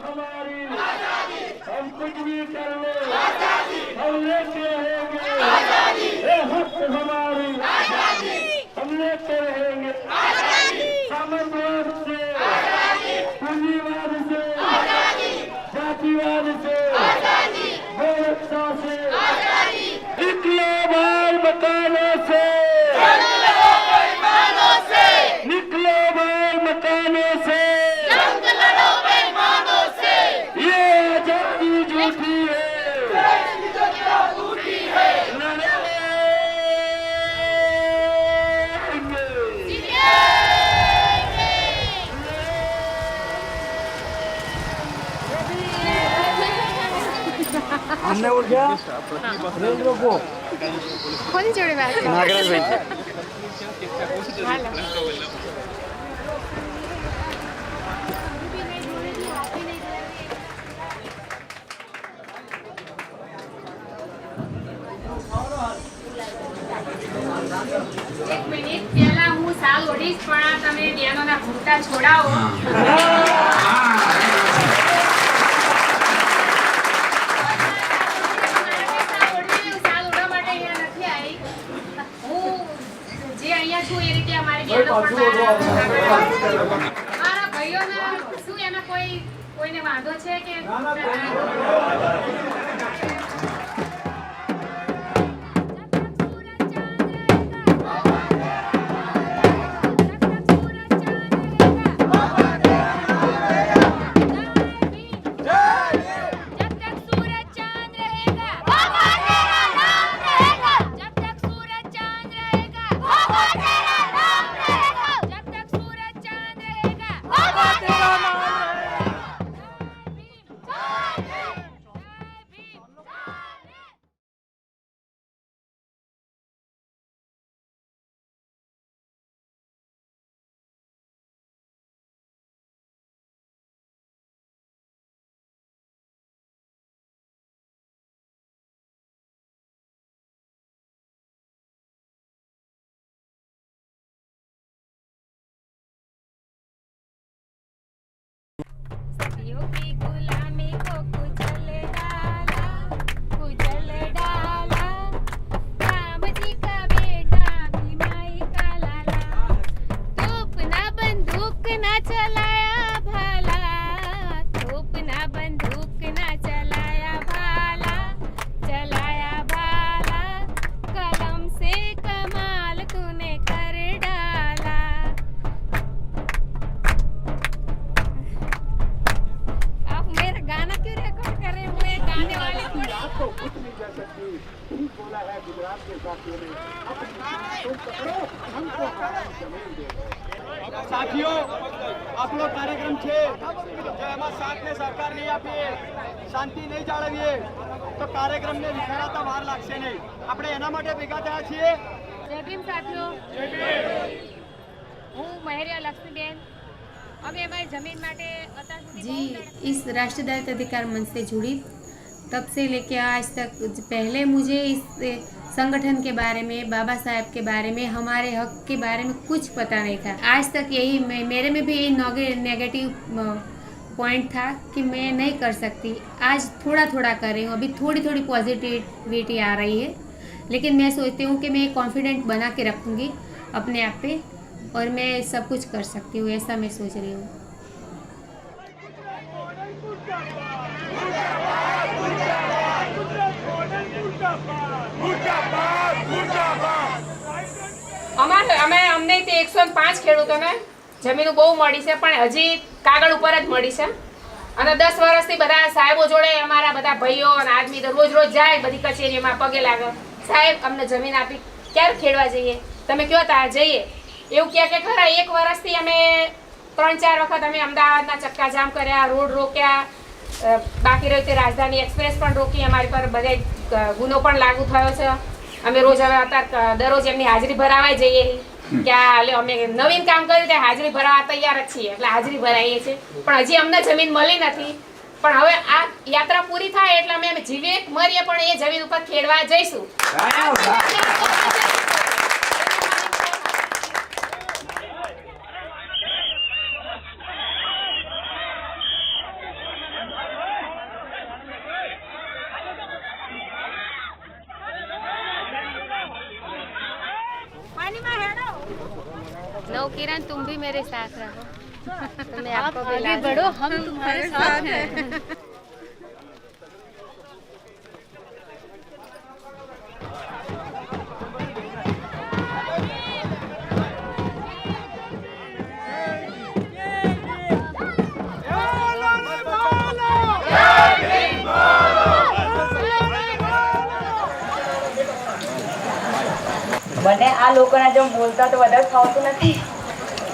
हमारी हम कुछ भी कर ले हम लेते रहेंगे ये हक हमारी हम लेते रहेंगे सामंतवाद से पूंजीवाद से जातिवाद से गोरक्षा से निकलो बाल मकानों से निकलो बाल मकानों से ये आजादी झूठी है हमने उठ गया रेल रोको કોની જોડે વાત કરે? નાગરાજ ભાઈ એક મિનિટ પહેલા હું સાલ ઓઢીશ પણ આ તમે બેનોના ઘૂંટા છોડાવો. મારા ભાઈઓને શું એમાં કોઈને વાંધો છે કે सदियों की गुलामी को कुचल डाला राम जी का बेटा भीमाई का लाला तोप ना बंदूक ना चलाया भाला तोप ना बंदूक ना चलाया भाला कलम से कमाल तूने कर डाला. आप मेरा गाना क्यों रिकॉर्ड कर रहे हो? मैं गाने वाली थोड़ी. आपको कुछ नहीं कर सकती ठीक बोला है गुजरात के साथियों ने हमको हमारी जमीन दे साथियों આપણો કાર્યક્રમ છે જો એમાં સાથને સરકાર નહીં આપીએ શાંતિ નહીં જાળવીએ તો કાર્યક્રમને વિખેરાતા વાર લાગશે નહીં. આપણે એના માટે ભેગા થયા છીએ. જય ભીમ સાથીઓ. હું મહેરિયા લક્ષ્મીબેન. અમે અમારી જમીન માટે અત્યાર સુધી जी इस राष्ट्रीय दायित्व अधिकार मंच से जुड़ी तब से लेके आज तक पहले मुझे इस संगठन के बारे में बाबा साहब के बारे में हमारे हक के बारे में कुछ पता नहीं था. आज तक यही मेरे में भी नेगेटिव पॉइंट था कि मैं नहीं कर सकती. आज थोड़ा थोड़ा कर रही हूँ. अभी थोड़ी थोड़ी पॉजिटिविटी आ रही है लेकिन मैं सोचती हूँ कि मैं कॉन्फिडेंट बना के रखूँगी अपने आप पे और मैं सब कुछ कर सकती हूँ. ऐसा मैं सोच रही हूँ. અમને તે 105 ખેડૂતોને જમીનો બહુ મળી છે પણ હજી કાગળ ઉપર જ મળી છે અને 10 વર્ષથી બધા સાહેબો જોડે અમારા બધા ભાઈઓ અને આદમી તો રોજ જાય બધી કચેરીમાં પગે લાગે સાહેબ અમને જમીન આપી ક્યારે ખેડવા જઈએ તમે કયો તા જઈએ એવું કહે કે ખરા. 1 વર્ષથી અમે 3-4 વખત અમે અમદાવાદના ચક્કાજામ કર્યા, રોડ રોક્યા, બાકી રહ્યું તે રાજધાની એક્સપ્રેસ પણ રોકી. અમારી પર બધે ગુનો પણ લાગુ થયો છે. અમે રોજ હવે અત્યારે દરરોજ એમની હાજરી ભરાવા જઈએ કે આ અમે નવીન કામ કર્યું તે હાજરી ભરાવા તૈયાર જ છીએ એટલે હાજરી ભરાઈએ છીએ પણ હજી અમને જમીન મળી નથી. પણ હવે આ યાત્રા પૂરી થાય એટલે અમે જીવીએ મરીએ પણ એ જમીન ઉપર ખેડવા જઈશું. किरण तुम भी मेरे साथ रहो, तो मैं आप आपको भी आगे बढ़ो, हम तुम्हारे साथ हैं। મને આ લોકોના જેમ બોલતા તો વધારે ફાવતું નથી,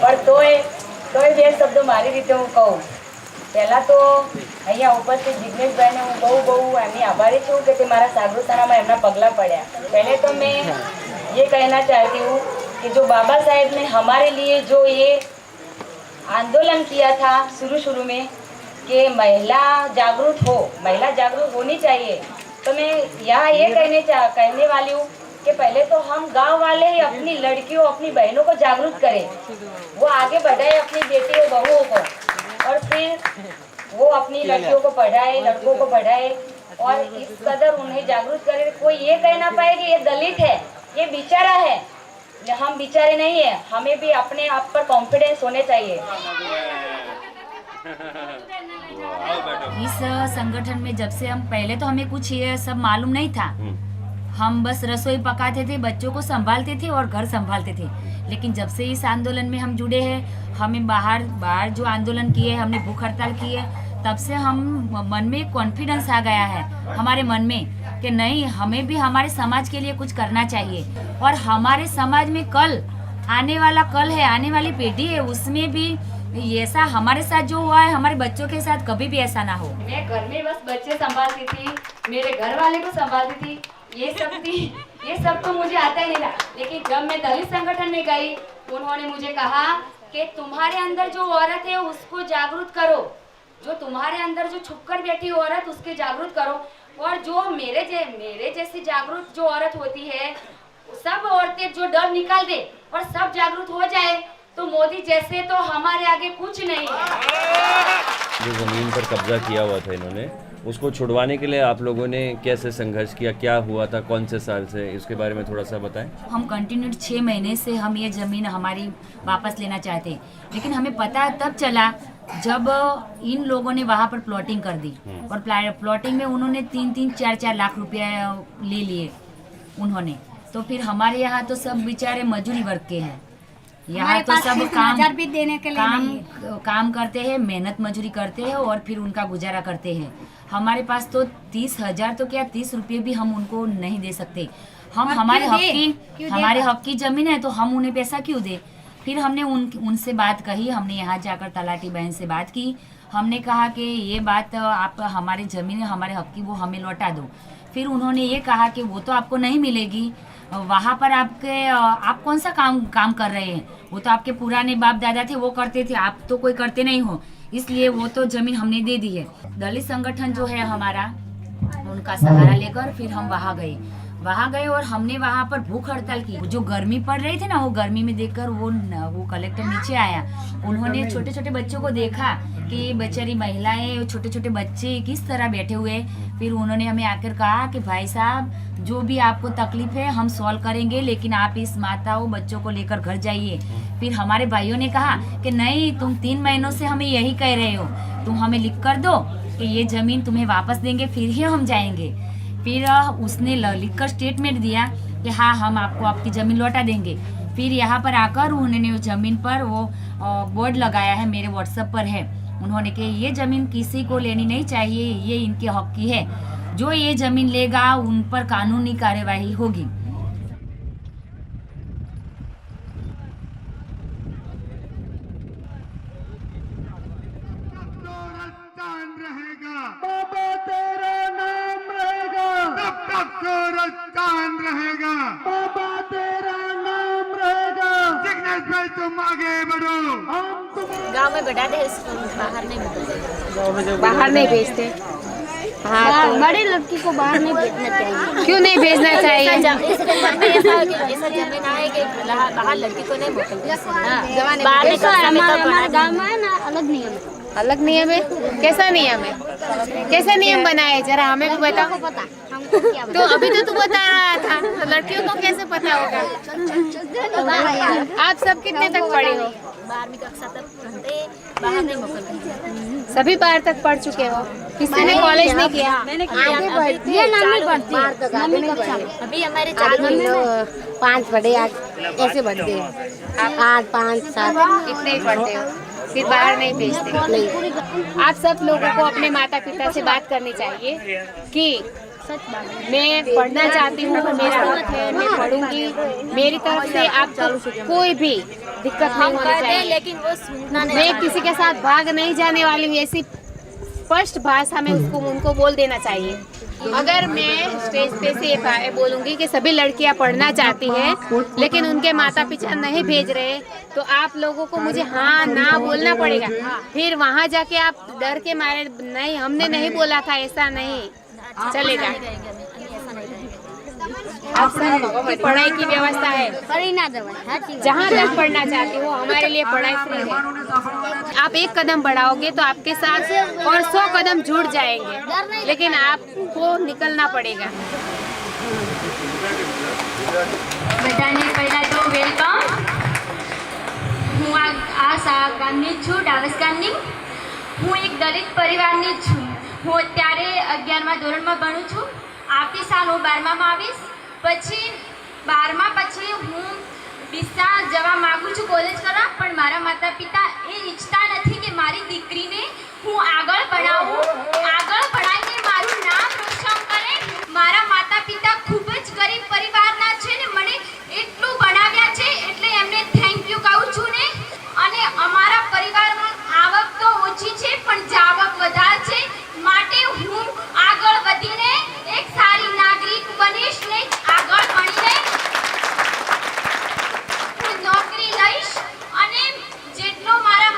પણ તોય બે શબ્દો મારી રીતે હું કહું. પહેલાં તો અહીંયા ઉપસ્થિત જિગ્નેશભાઈને હું બહુ એમની આભારી છું કે તે મારા સાગરોસાનામાં એમના પગલાં પડ્યા. पहले तो मैं ये कहना चाहती हूँ कि जो बाबा साहेब ने हमारे लिए जो ये आंदोलन किया था शुरू में कि महिला जागरूक होनी चाहिए, तो मैं यहाँ ये कहने वाली हूँ कि पहले तो हम गांव वाले ही अपनी लड़कियों अपनी बहनों को जागरूक करें, वो आगे बढ़ाए अपनी बेटियों बहुओं को, और फिर वो अपनी लड़कियों को पढ़ाए, लड़कों को पढ़ाए और इस कदर उन्हें जागरूक करे. कोई ये कह ना पाए कि ये दलित है, ये बेचारा है. हम बेचारे नहीं है, हमें भी अपने आप पर कॉन्फिडेंस होने चाहिए. इस संगठन में जब से हम पहले तो हमें कुछ ये सब मालूम नहीं था, हम बस रसोई पकाते थे, बच्चों को संभालते थे और घर संभालते थे. लेकिन जब से इस आंदोलन में हम जुड़े हैं, हमें बाहर जो आंदोलन किए, हमने भूख हड़ताल की है, तब से हम मन में कॉन्फिडेंस आ गया है हमारे मन में कि नहीं, हमें भी हमारे समाज के लिए कुछ करना चाहिए. और हमारे समाज में आने वाली पीढ़ी है, उसमें भी ऐसा हमारे साथ जो हुआ है हमारे बच्चों के साथ कभी भी ऐसा ना हो. मैं घर में बस बच्चे संभालती थी, मेरे घर वाले को संभालती थी, ये सब तो मुझे आता ही नहीं था. लेकिन जब मैं दलित संगठन में गई, उन्होंने मुझे कहा कि तुम्हारे अंदर जो औरत है उसको जागरूक करो, जो तुम्हारे अंदर जो छुपकर बैठी औरत उसके जागरूक करो, और जो मेरे जैसी जागरूक जो औरत होती है, सब औरतें जो डर निकाल दे और सब जागरूक हो जाए, तो मोदी जैसे तो हमारे आगे कुछ नहीं है. जो जमीन पर कब्जा किया हुआ था इन्होंने, उसको छुड़वाने के लिए आप लोगों ने कैसे संघर्ष किया, क्या हुआ था, कौन से साल से, इसके बारे में थोड़ा सा बताएं. हम कंटिन्यू 6 महीने से हम ये ज़मीन हमारी वापस लेना चाहते हैं, लेकिन हमें पता तब चला जब इन लोगों ने वहाँ पर प्लॉटिंग कर दी, और प्लॉटिंग में उन्होंने 3-4 लाख रुपया ले लिए उन्होंने. तो फिर हमारे यहाँ तो सब बेचारे मजदूरी वर्ग के हैं, यहाँ तो सब काम करते हैं, मेहनत मजदूरी करते हैं और फिर उनका गुजारा करते हैं. हमारे पास तो 30,000 तो क्या 30 रुपये भी हम उनको नहीं दे सकते. हम हमारे हक की जमीन है तो हम उन्हें पैसा क्यों दे. फिर हमने उनसे बात कही, हमने यहाँ जाकर तलाटी बहन से बात की, हमने कहा कि ये बात आप हमारी ज़मीन हमारे हक की वो हमें लौटा दो. फिर उन्होंने ये कहा कि वो तो आपको नहीं मिलेगी, वहाँ पर आप कौन सा काम कर रहे हैं, वो तो आपके पुराने बाप दादा थे वो करते थे, आप तो कोई करते नहीं हो, इसलिए वो तो जमीन हमने दे दी है. दलित संगठन जो है हमारा, उनका सहारा लेकर फिर हम वहाँ गए और हमने वहाँ पर भूख हड़ताल की. जो गर्मी पड़ रही थी ना, वो गर्मी में देखकर वो कलेक्टर नीचे आया, उन्होंने छोटे छोटे बच्चों को देखा कि बेचारी महिलाएं, छोटे छोटे बच्चे किस तरह बैठे हुए. फिर उन्होंने हमें आकर कहा कि भाई साहब, जो भी आपको तकलीफ है हम सॉल्व करेंगे, लेकिन आप इस माताओं बच्चों को लेकर घर जाइए. फिर हमारे भाइयों ने कहा कि नहीं, तुम 3 महीनों से हमें यही कह रहे हो, तुम हमें लिख कर दो कि ये ज़मीन तुम्हें वापस देंगे, फिर ही हम जाएंगे. फिर उसने लिख कर स्टेटमेंट दिया कि हाँ, हम आपको आपकी ज़मीन लौटा देंगे. फिर यहाँ पर आकर उन्होंने उस ज़मीन पर वो बोर्ड लगाया है, मेरे व्हाट्सएप पर है, उन्होंने कि ये ज़मीन किसी को लेनी नहीं चाहिए, ये इनके हक की है, जो ये ज़मीन लेगा उन पर कानूनी कार्यवाही होगी. बाबा तेरा नाम रहेगा, तब तक सूरजचांद रहेगा. बाबा तेरा नाम रहेगा. जिग्नेश भाई तुम आगे बढ़ो. गांव में बैठा दे, बाहर नहीं भेजते. बाहर नहीं भेजते. हाँ, तो बड़ी लड़की को बाहर नहीं भेजना चाहिए. क्यों नहीं भेजना चाहिए? ऐसा जमीन है कि बाहर लड़की को नहीं मोकलते. हमारे गाँव में है ना, अलग नियम है. अलग नियम है? कैसा नियम है? कैसा नियम बना है जरा हमें भी बताओ। तो अभी तो तू बता रहा था, तो लड़कियों को कैसे पता होगा? आप सब कितने तक पढ़े हो? 12वीं कक्षा तक पढ़ते, बाहर नहीं मोकल गई। सभी 12 तक पढ़ चुके हो? किसी ने कॉलेज नहीं किया? मैंने किया, अभी हमारे चालू में 5 पढ़े, ऐसे बढ़ते 8, 5, 7 इतने ही पढ़ते हो, फिर बाहर नहीं भेजते? आप सब लोगों को अपने माता पिता से बात करनी चाहिए कि मैं पढ़ना चाहती हूँ, मेरा हक है, मैं पढ़ूंगी, मेरी तरफ से आपको कोई भी दिक्कत नहीं होनी चाहिए, लेकिन वो सुनना नहीं। मैं किसी के साथ भाग नहीं जाने वाली हूँ, ऐसी स्पष्ट भाषा में उनको बोल देना चाहिए। अगर मैं स्टेज पे से बोलूँगी कि सभी लड़कियां पढ़ना चाहती हैं लेकिन उनके माता पिता नहीं भेज रहे, तो आप लोगों को मुझे हाँ ना बोलना पड़ेगा। फिर वहाँ जाके आप डर के मारे नहीं हमने नहीं बोला था, ऐसा नहीं चलेगा। आप सबकी पढ़ाई की व्यवस्था है, जहाँ तक पढ़ना चाहती हो हमारे लिए पढ़ाई फ्री है। आप एक कदम बढ़ाओगे तो आपके साथ और 100 कदम जुड़ जाएंगे, लेकिन आपको निकलना पड़ेगा। બધાને પહેલાં તો વેલકમ. હું આ ગામની જ છું, ડાવસ ગામની. હું એક દલિત પરિવારની જ છું. હું અત્યારે 11મા ધોરણમાં ભણું છું. આવતી સાલ હું 12મામાં આવીશ. પછી 12મા પછી હું ડીસા જવા માગું છું કોલેજ કરવા, પણ મારા માતા પિતા એ ઈચ્છતા નથી કે મારી દીકરીને હું આગળ ભણાવું, આગળ ભણાવીને મારું નામ રોશન કરે. મારા માતા પિતા ખૂબ જ ગરીબ પરિવારના છે ને મને એટલું ભણાવ્યા છે એટલે એમને થેન્ક યુ કહું છું ને. અને અમારા પરિવારમાં આવક તો ઓછી છે પણ જાવક વધારે છે, માટે હું આગળ વધીને એક સારી નાગરિક બનીશ ને આગળ ભણીને હું નોકરી લઈશ અને જેટલો મારા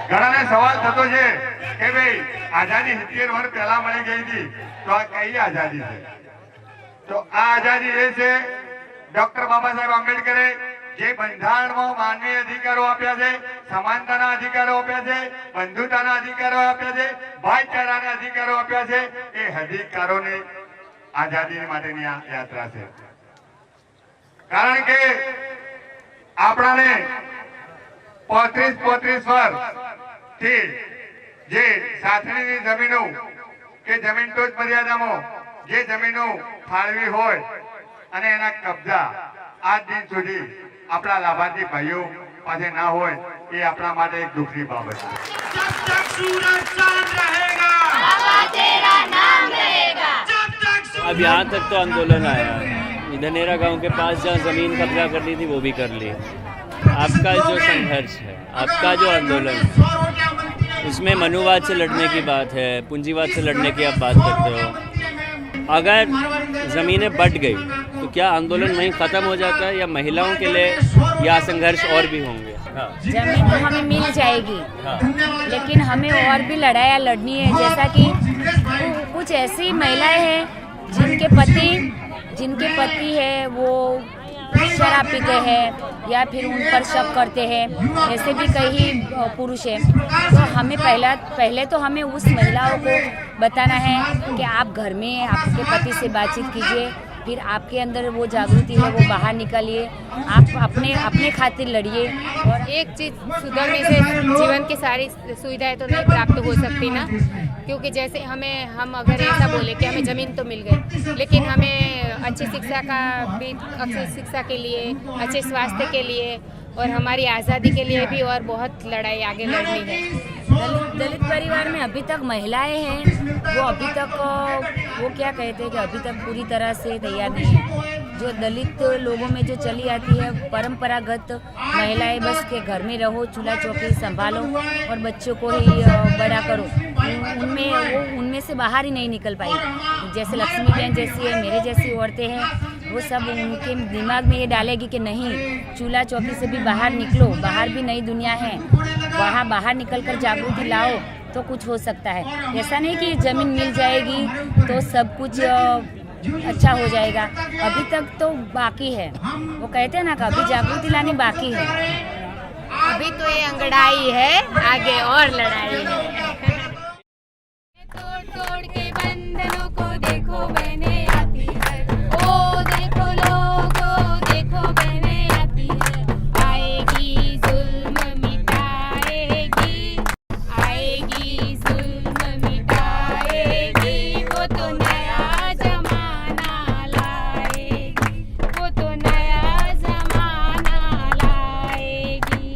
ઘણાને સવાલ થતો છે કે ભાઈ આઝાદી 70 વર્ષ પહેલા મળી ગઈ હતી તો આ કઈ આઝાદી છે? તો આ આઝાદી એ છે ડોક્ટર બાબા સાહેબ આંબેડકરે જે બંધારણમાં માનવી અધિકારો આપ્યા છે, સમાનતાના અધિકારો આપ્યા છે, બંધુતાના અધિકારો આપ્યા છે, ભાઈચારાના અધિકારો આપ્યા છે, એ અધિકારોની આઝાદી માટેની આ યાત્રા છે. કારણ કે આપણાને 35 વર્ષ થી જે સાથળીની જમીનો કે જમીન ટોચ મર્યાદામાં જે જમીનો ફાળવી હોય અને એના કબજા આજ દિન સુધી આપણા લાભાર્થી ભાઈઓ પાસે ના હોય એ આપણા માટે એક દુઃખની બાબત છે. अब यहाँ तक तो आंदोलन आया, इधर नेरा गांव के पास जहाँ ज़मीन कब्जा करनी थी वो भी कर ली. आपका जो संघर्ष है, आपका जो आंदोलन है, उसमें मनुवाद से लड़ने की बात है, पूंजीवाद से लड़ने की आप बात करते हो. अगर ज़मीनें बट गई तो क्या आंदोलन वहीं ख़त्म हो जाता है या महिलाओं के लिए या संघर्ष और भी होंगे? हाँ. जमीन तो हमें मिल जाएगी, लेकिन हमें और भी लड़ाइयाँ लड़नी है. जैसा कि कुछ ऐसी महिलाएं हैं जिनके पति है वो शराब पीते हैं या फिर उन पर शक करते हैं. ऐसे भी कई पुरुष हैं. तो हमें पहले तो हमें उस महिलाओं को बताना है कि आप घर में आपके पति से बातचीत कीजिए, फिर आपके अंदर वो जागृति है वो बाहर निकालिए, आप अपने खातिर लड़िए. और एक चीज़ सुधरने से जीवन की सारी सुविधाएं तो नहीं प्राप्त हो सकती ना, क्योंकि जैसे हम अगर ऐसा बोले कि हमें ज़मीन तो मिल गई, लेकिन हमें अच्छी शिक्षा के लिए, अच्छे स्वास्थ्य के लिए और हमारी आज़ादी के लिए भी और बहुत लड़ाई आगे लड़नी है. दलित परिवार में अभी तक महिलाएं हैं, वो अभी तक वो क्या कहते हैं कि अभी तक पूरी तरह से तैयार नहीं है. जो दलित लोगों में जो चली आती है परंपरागत महिलाएं, बस के घर में रहो, चूल्हा चौकी संभालो और बच्चों को ही बड़ा करो, उनमें से बाहर ही नहीं निकल पाई. जैसे लक्ष्मी बहन जैसी है, मेरे जैसी औरतें हैं, वो सब उनके दिमाग में ये डालेगी कि नहीं, चूल्हा चौकी से भी बाहर निकलो, बाहर भी नई दुनिया है, वहाँ बाहर निकल कर जागृति लाओ तो कुछ हो सकता है. ऐसा नहीं कि ज़मीन मिल जाएगी तो सब कुछ अच्छा हो जाएगा. अभी तक तो बाकी है. वो कहते हैं ना कि अभी जागृति लानी बाकी है. अभी तो ये अंगड़ाई है, आगे और लड़ाई है. तोड़ के बंधनों को देखो बहने आती है, ओ देखो लोगों देखो बहने आती है. आएगी जुल्म मिटाएगी, आएगी जुल्म मिटाएगी, वो तो नया जमाना लाएगी, वो तो नया जमाना लाएगी.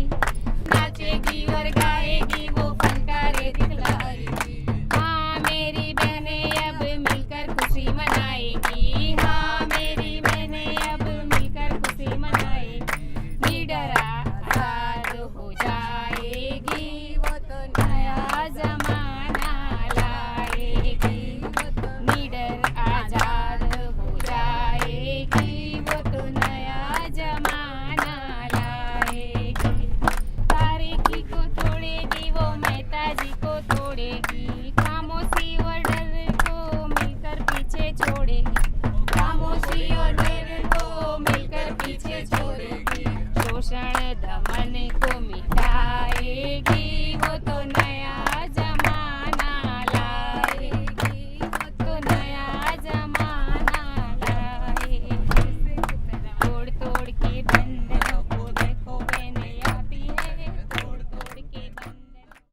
नाचेगी और गाएगी वो फनकारे दिखलाएगी. हाँ मेरी बहनें अब मिलकर खुशी मनाएगी, हाँ मेरी बहनें अब मिलकर खुशी मनाएगी. निडर आजाद हो जाएगी, वो तो नया जमाना लाएगी. निडर आजाद हो जाएगी, वो तो नया जमाना लाएगी. तारीखी को तोड़ेगी वो मेहता जी को तोड़ेगी, खामोशी और डर को मिलकर पीछे छोड़ेगी, खामोशी और डर को मिलकर पीछे छोड़ेगी. शोषण दमन को मिटाएगी, वो तो नया